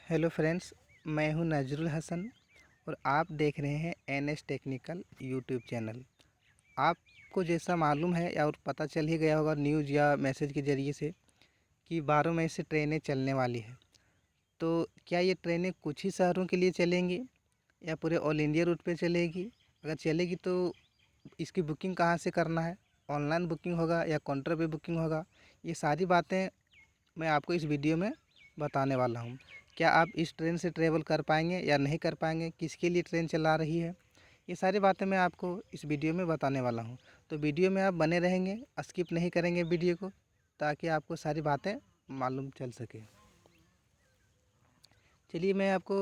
Hello friends, मैं हूं नजरुल हसन और आप देख रहे हैं एनएस टेक्निकल यूट्यूब चैनल। आपको जैसा मालूम है या और पता चल ही गया होगा न्यूज़ या मैसेज के ज़रिए से कि 12 मई से ट्रेनें चलने वाली है। तो क्या ये ट्रेनें कुछ ही शहरों के लिए चलेंगी या पूरे ऑल इंडिया रूट पे चलेगी? अगर चलेगी तो इसकी बुकिंग कहाँ से करना है? ऑनलाइन बुकिंग होगा या काउंटर पे बुकिंग होगा? ये सारी बातें मैं आपको इस वीडियो में बताने वाला हूँ। क्या आप इस ट्रेन से ट्रेवल कर पाएंगे या नहीं कर पाएंगे, किसके लिए ट्रेन चला रही है, ये सारी बातें मैं आपको इस वीडियो में बताने वाला हूँ। तो वीडियो में आप बने रहेंगे, स्किप नहीं करेंगे वीडियो को, ताकि आपको सारी बातें मालूम चल सके। चलिए मैं आपको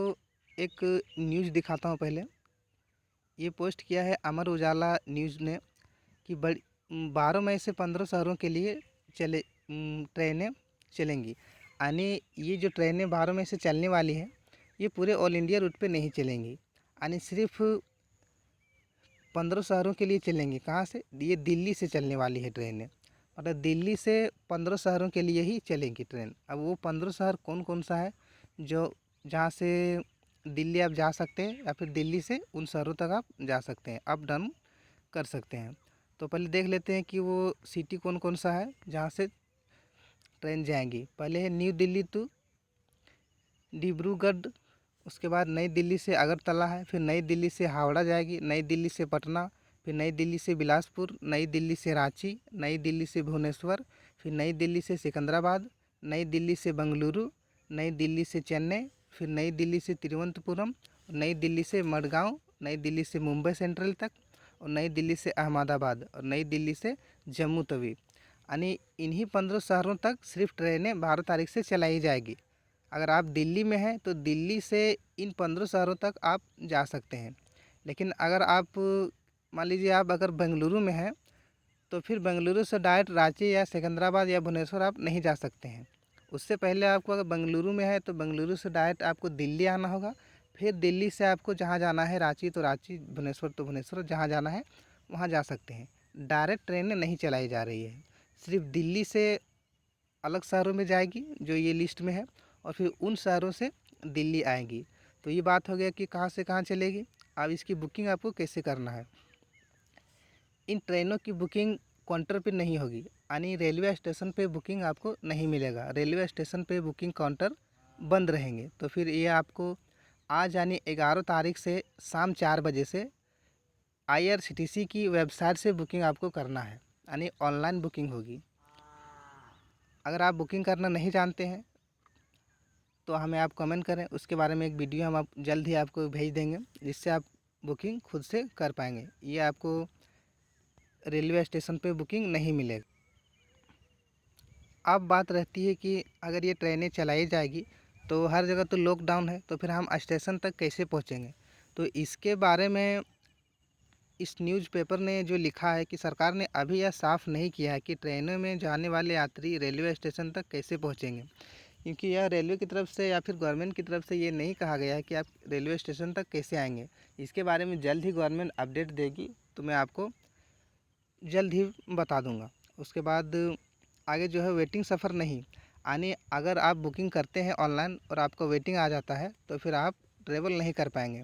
एक न्यूज़ दिखाता हूँ। पहले ये पोस्ट किया है अमर उजाला न्यूज़ ने कि 12 मई से 15 शहरों के लिए चले ट्रेनें चलेंगी। यानी ये जो ट्रेनें 12 मई से चलने वाली हैं ये पूरे ऑल इंडिया रूट पे नहीं चलेंगी, यानी सिर्फ 15 शहरों के लिए चलेंगी। कहाँ से? ये दिल्ली से चलने वाली है ट्रेनें, मतलब दिल्ली से 15 शहरों के लिए ही चलेंगी ट्रेन। अब वो 15 शहर कौन कौन सा है जो जहाँ से दिल्ली आप जा सकते हैं या फिर दिल्ली से उन शहरों तक आप जा सकते हैं, अप डाउन कर सकते हैं। तो पहले देख लेते हैं कि वो सिटी कौन कौन सा है जहाँ से ट्रेन जाएंगी। पहले है न्यू दिल्ली टू डिब्रूगढ़, उसके बाद नई दिल्ली से अगरतला है, फिर नई दिल्ली से हावड़ा जाएगी, नई दिल्ली से पटना, फिर नई दिल्ली से बिलासपुर, नई दिल्ली से रांची, नई दिल्ली से भुवनेश्वर, फिर नई दिल्ली से सिकंदराबाद, नई दिल्ली से बेंगलुरु, नई दिल्ली से चेन्नई, फिर नई दिल्ली से तिरुवनंतपुरम, नई दिल्ली से मडगांव, नई दिल्ली से मुंबई सेंट्रल तक, और नई दिल्ली से अहमदाबाद, और नई दिल्ली से जम्मू तवी। यानी इन्हीं 15 शहरों तक सिर्फ ट्रेनें 12 तारीख से चलाई जाएगी। अगर आप दिल्ली में हैं तो दिल्ली से इन 15 शहरों तक आप जा सकते हैं। लेकिन अगर आप मान लीजिए आप अगर बेंगलुरु में हैं तो फिर बेंगलुरु से डायरेक्ट रांची या सिकंदराबाद या भुवनेश्वर आप नहीं जा सकते हैं। उससे पहले आपको अगर बेंगलुरु में है तो बेंगलुरु से डायरेक्ट आपको दिल्ली आना होगा। फिर दिल्ली से आपको जहाँ जाना है, रांची तो रांची, भुवनेश्वर तो भुवनेश्वर, जहाँ जाना है वहाँ जा सकते हैं। डायरेक्ट ट्रेनें नहीं चलाई जा रही है, सिर्फ दिल्ली से अलग शहरों में जाएगी जो ये लिस्ट में है, और फिर उन शहरों से दिल्ली आएंगी। तो ये बात हो गया कि कहाँ से कहाँ चलेगी। अब इसकी बुकिंग आपको कैसे करना है। इन ट्रेनों की बुकिंग काउंटर पे नहीं होगी, यानी रेलवे स्टेशन पे बुकिंग आपको नहीं मिलेगा। रेलवे स्टेशन पे बुकिंग काउंटर बंद रहेंगे। तो फिर ये आपको आज यानी 11 तारीख से शाम 4 बजे से IRCTC की वेबसाइट से बुकिंग आपको करना है, यानी ऑनलाइन बुकिंग होगी। अगर आप बुकिंग करना नहीं जानते हैं तो हमें आप कमेंट करें, उसके बारे में एक वीडियो हम आप जल्द ही आपको भेज देंगे, जिससे आप बुकिंग खुद से कर पाएंगे। ये आपको रेलवे स्टेशन पे बुकिंग नहीं मिलेगा। अब बात रहती है कि अगर ये ट्रेनें चलाई जाएगी तो हर जगह तो लॉकडाउन है, तो फिर हम स्टेशन तक कैसे पहुँचेंगे। तो इसके बारे में इस न्यूज़पेपर ने जो लिखा है कि सरकार ने अभी यह साफ़ नहीं किया है कि ट्रेनों में जाने वाले यात्री रेलवे स्टेशन तक कैसे पहुँचेंगे, क्योंकि यह रेलवे की तरफ से या फिर गवर्नमेंट की तरफ से ये नहीं कहा गया है कि आप रेलवे स्टेशन तक कैसे आएंगे। इसके बारे में जल्द ही गवर्नमेंट अपडेट देगी तो मैं आपको जल्द ही बता दूंगा। उसके बाद आगे जो है वेटिंग सफ़र नहीं, यानी अगर आप बुकिंग करते हैं ऑनलाइन और आपको वेटिंग आ जाता है तो फिर आप ट्रेवल नहीं कर पाएंगे।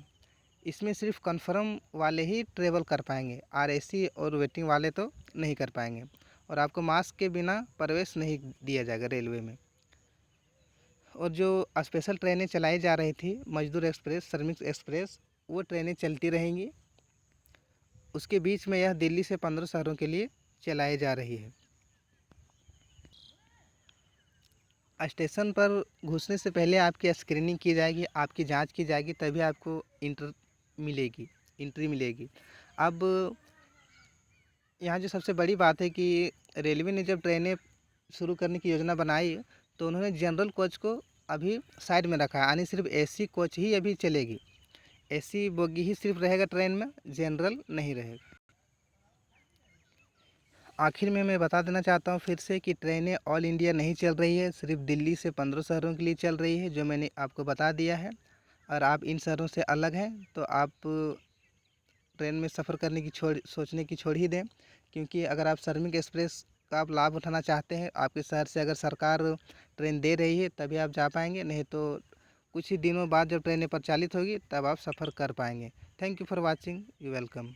इसमें सिर्फ कंफर्म वाले ही ट्रेवल कर पाएंगे, RAC और वेटिंग वाले तो नहीं कर पाएंगे। और आपको मास्क के बिना प्रवेश नहीं दिया जाएगा रेलवे में। और जो स्पेशल ट्रेनें चलाई जा रही थी, मजदूर एक्सप्रेस, श्रमिक एक्सप्रेस, वो ट्रेनें चलती रहेंगी। उसके बीच में यह दिल्ली से 15 शहरों के लिए चलाई जा रही है। स्टेशन पर घुसने से पहले आपकी स्क्रीनिंग की जाएगी, आपकी जांच की जाएगी, तभी आपको एंट्री मिलेगी। अब यहाँ जो सबसे बड़ी बात है कि रेलवे ने जब ट्रेनें शुरू करने की योजना बनाई तो उन्होंने जनरल कोच को अभी साइड में रखा है, यानी सिर्फ AC कोच ही अभी चलेगी। AC बोगी ही सिर्फ रहेगा ट्रेन में, जनरल नहीं रहेगा। आखिर में मैं बता देना चाहता हूँ फिर से कि ट्रेनें ऑल इंडिया नहीं चल रही है, सिर्फ दिल्ली से 15 शहरों के लिए चल रही है, जो मैंने आपको बता दिया है। और आप इन शहरों से अलग हैं तो आप ट्रेन में सफ़र करने की सोचने की छोड़ ही दें, क्योंकि अगर आप श्रमिक एक्सप्रेस का आप लाभ उठाना चाहते हैं, आपके शहर से अगर सरकार ट्रेन दे रही है तभी आप जा पाएंगे, नहीं तो कुछ ही दिनों बाद जब ट्रेनें प्रचालित होगी तब आप सफ़र कर पाएंगे। Thank you for watching, you welcome.